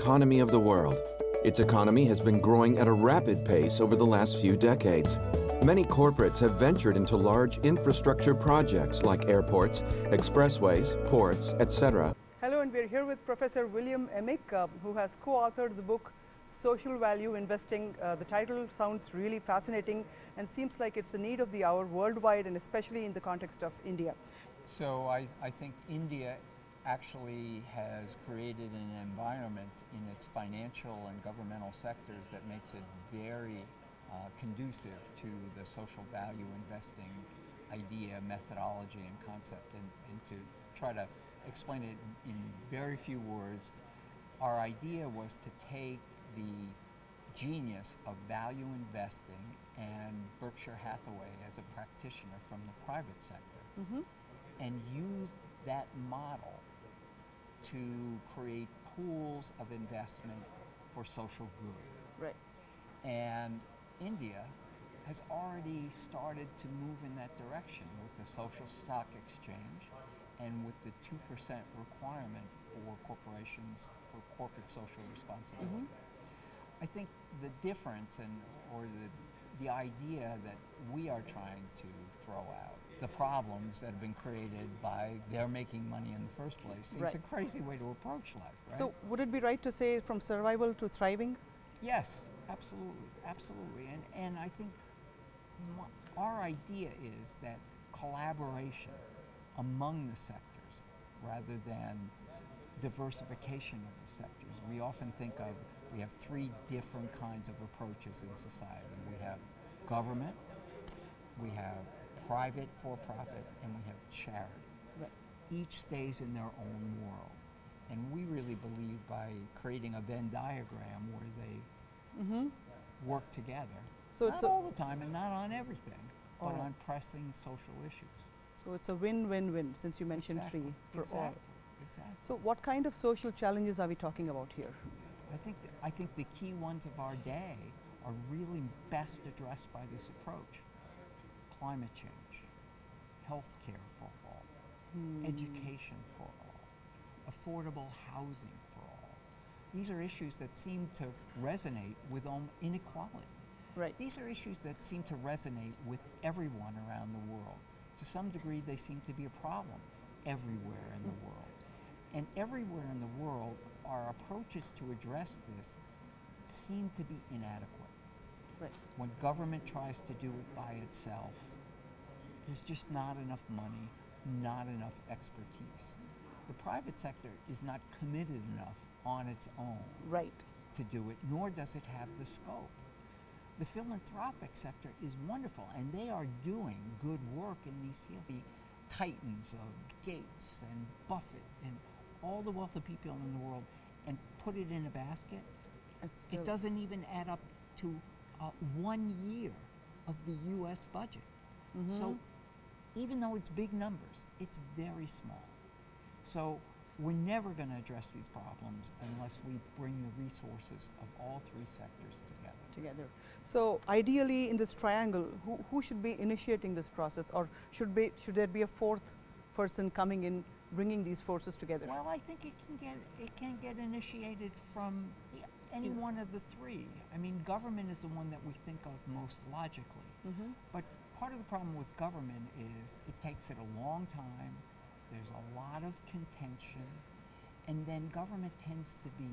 economy of the world. Its economy has been growing at a rapid pace over the last few decades. Many corporates have ventured into large infrastructure projects like airports, expressways, ports, etc. Hello, and we're here with Professor William Eimicke, who has co-authored the book Social Value Investing. The title sounds really fascinating and seems like it's the need of the hour worldwide, and especially in the context of India. So I think India actually has created an environment in its financial and governmental sectors that makes it very conducive to the social value investing idea, methodology, and concept. And to try to explain it in very few words, our idea was to take the genius of value investing and Berkshire Hathaway as a practitioner from the private sector and use that model to create pools of investment for social good. Right. And India has already started to move in that direction with the social stock exchange and with the 2% requirement for corporations for corporate social responsibility. I think the difference or the idea that we are trying to throw out, the problems that have been created by their making money in the first place, seems a crazy way to approach life, right? So would it be right to say from survival to thriving? Yes, absolutely, absolutely. And I think our idea is that collaboration among the sectors rather than diversification of the sectors. We often think of, we have three different kinds of approaches in society. We have government, we have private for-profit, and we have charity. Right. Each stays in their own world. And we really believe by creating a Venn diagram where they work together, So not it's all the time and not on everything, but Oh. on pressing social issues. So it's a win-win-win, since you mentioned three for all. Exactly. So what kind of social challenges are we talking about here? I think the key ones of our day are really best addressed by this approach. Climate change, healthcare for all, education for all, affordable housing for all. These are issues that seem to resonate with inequality. Right. These are issues that seem to resonate with everyone around the world. To some degree, they seem to be a problem everywhere in the world. And everywhere in the world, our approaches to address this seem to be inadequate. Right. When government tries to do it by itself, there's just not enough money, not enough expertise. The private sector is not committed enough on its own to do it, nor does it have the scope. The philanthropic sector is wonderful, and they are doing good work in these fields. The titans of Gates and Buffett and all the wealthy people in the world, and put it in a basket, it doesn't even add up to 1 year of the US budget. So even though it's big numbers, it's very small. So we're never going to address these problems unless we bring the resources of all three sectors together. So ideally in this triangle, who should be initiating this process, or should there be a fourth person coming in, bringing these forces together? Well, I think it can get initiated from any one of the three. I mean, government is the one that we think of most logically. But part of the problem with government is it takes it a long time. There's a lot of contention, and then government tends to be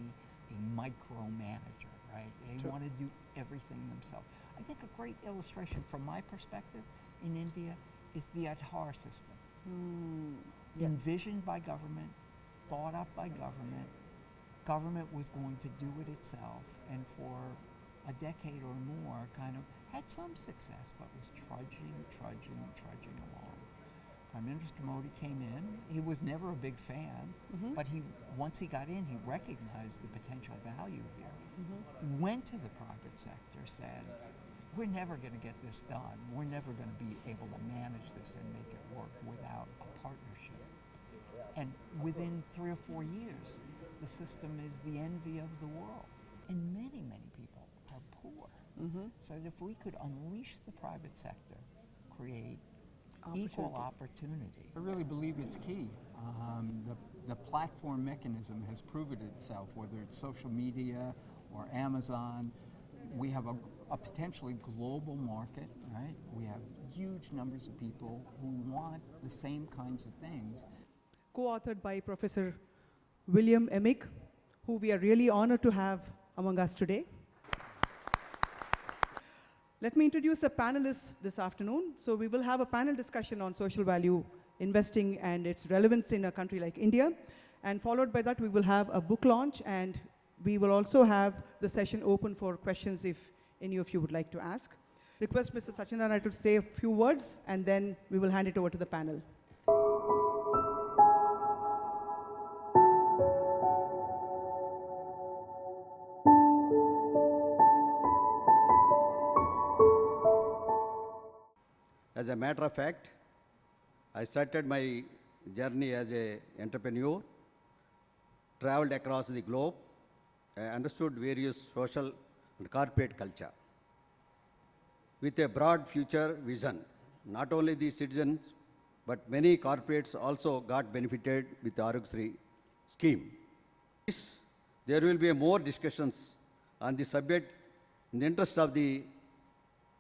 a micromanager, right? They want to do everything themselves. I think a great illustration from my perspective in India is the Aadhaar system. Envisioned by government, thought up by government. Government was going to do it itself, and for a decade or more kind of had some success, but was trudging along. Prime Minister Modi came in. He was never a big fan, but once he got in, he recognized the potential value here. Went to the private sector, said, we're never going to get this done. We're never going to be able to manage this and make it work without a partnership. And within 3 or 4 years, the system is the envy of the world. And many, many people are poor. So that if we could unleash the private sector, create equal opportunity. I really believe it's key. the platform mechanism has proven itself, whether it's social media or Amazon. We have a potentially global market, right? We have huge numbers of people who want the same kinds of things. Co-authored by Professor William Eimicke, who we are really honored to have among us today. Let me introduce the panelists this afternoon. So we will have a panel discussion on social value investing and its relevance in a country like India. And followed by that, we will have a book launch, and we will also have the session open for questions if any of you would like to ask. Request Mr. Satyanarayana to say a few words, and then we will hand it over to the panel. As a matter of fact, I started my journey as an entrepreneur, traveled across the globe, I understood various social and corporate culture. With a broad future vision, not only the citizens, but many corporates also got benefited with the Arogyasri scheme. There will be more discussions on the subject in the interest of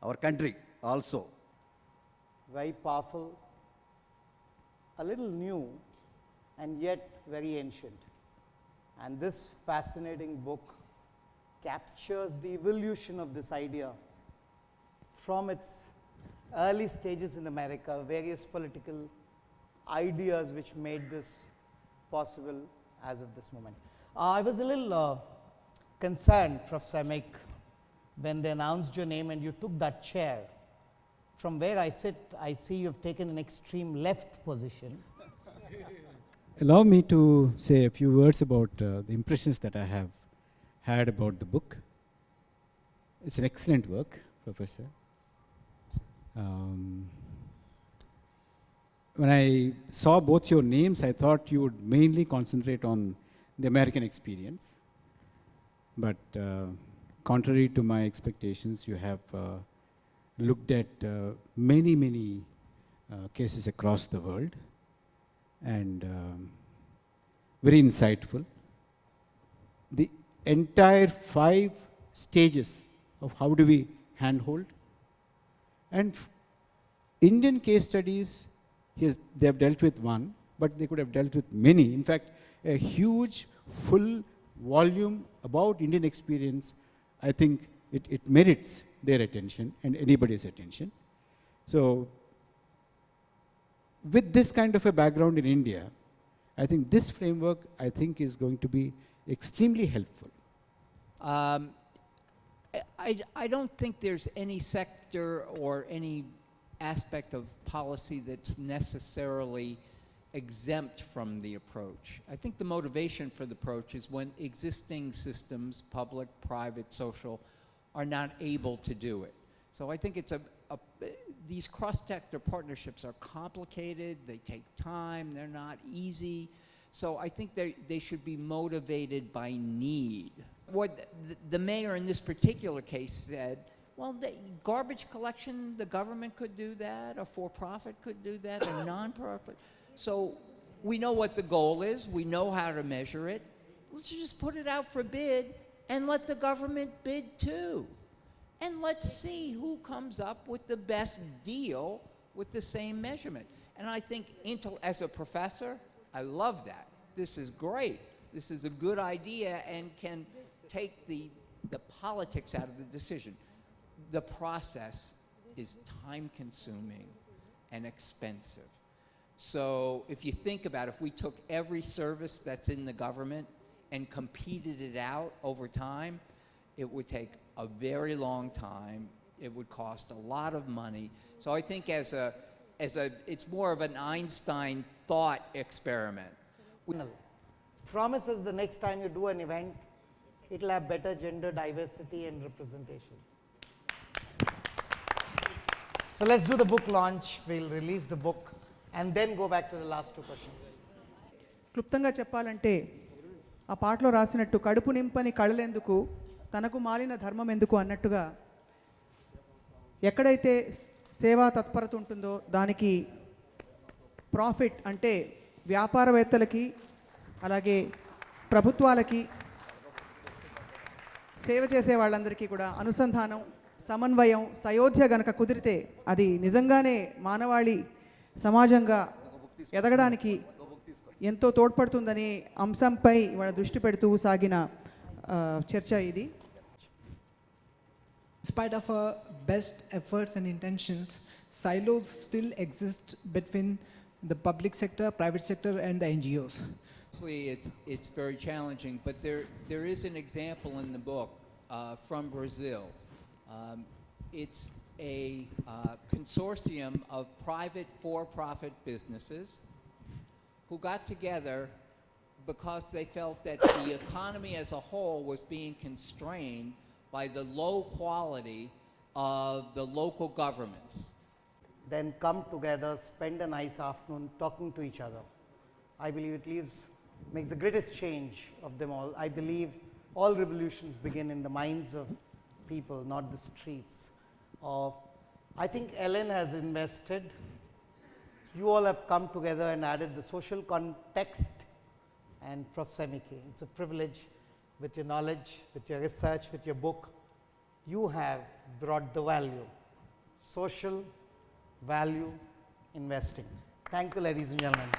our country also. Very powerful, a little new, and yet very ancient. And this fascinating book captures the evolution of this idea from its early stages in America, various political ideas which made this possible as of this moment. I was a little concerned, Professor Eimicke, when they announced your name and you took that chair. From where I sit, I see you have taken an extreme left position. Allow me to say a few words about the impressions that I have had about the book. It's an excellent work, Professor. When I saw both your names, I thought you would mainly concentrate on the American experience. But contrary to my expectations, you have looked at many cases across the world, and very insightful. The entire 5 stages of how do we handhold, and Indian case studies, they have dealt with one, but they could have dealt with many. In fact, a huge full volume about Indian experience, I think it merits their attention and anybody's attention. So with this kind of a background in India, I think this framework, I think, is going to be extremely helpful. I don't think there's any sector or any aspect of policy that's necessarily exempt from the approach. I think the motivation for the approach is when existing systems, public, private, social, are not able to do it. So I think it's these cross-sector partnerships are complicated, they take time, they're not easy. So I think they should be motivated by need. What the mayor in this particular case said, well, garbage collection, the government could do that, a for-profit could do that, a non-profit. So we know what the goal is, we know how to measure it. Let's just put it out for bid and let the government bid too. And let's see who comes up with the best deal with the same measurement. And I think as a professor, I love that. This is great. This is a good idea and can take the politics out of the decision. The process is time-consuming and expensive. So if you think about if we took every service that's in the government and competed it out over time, it would take a very long time. It would cost a lot of money. So I think it's more of an Einstein thought experiment. Promises the next time you do an event, it will have better gender diversity and representation. So let's do the book launch. We'll release the book and then go back to the last 2 questions. క్లుప్తంగా చెప్పాలంటే ఆ పాటలో రాసినట్టు కడుపు నింపని కళలెందుకు తనకు మాలిన ధర్మం ఎందుకు అన్నట్టుగా ఎక్కడైతే సేవా తత్పరత ఉంటుందో దానికి ప్రాఫిట్ అంటే వ్యాపారవేత్తలకి అలాగే ప్రభుత్వాలకి సేవ చేసే వాళ్ళందరికీ కూడా అనుసంధానం, సమన్వయం, సయోధ్య గనక కుదిరితే అది నిజంగానే మానవాళి సమాజంగా ఎదగడానికి ఎంతో తోడ్పడుతుందనే అంశంపై వాళ్ళ దృష్టి పెడుతూ సాగిన చర్చ ఇది. In spite of our best efforts and intentions, silos still exist between the public sector, private sector, and the NGOs. It's very challenging, but there is an example in the book from Brazil. It's a consortium of private for-profit businesses who got together because they felt that the economy as a whole was being constrained by the low quality of the local governments. Then come together, spend a nice afternoon talking to each other. I believe it makes the greatest change of them all. I believe all revolutions begin in the minds of people, not the streets. I think Ellen has invested. You all have come together and added the social context, and Prof. Eimicke, it's a privilege. With your knowledge, with your research, with your book, you have brought the value, social value investing. Thank you, ladies and gentlemen.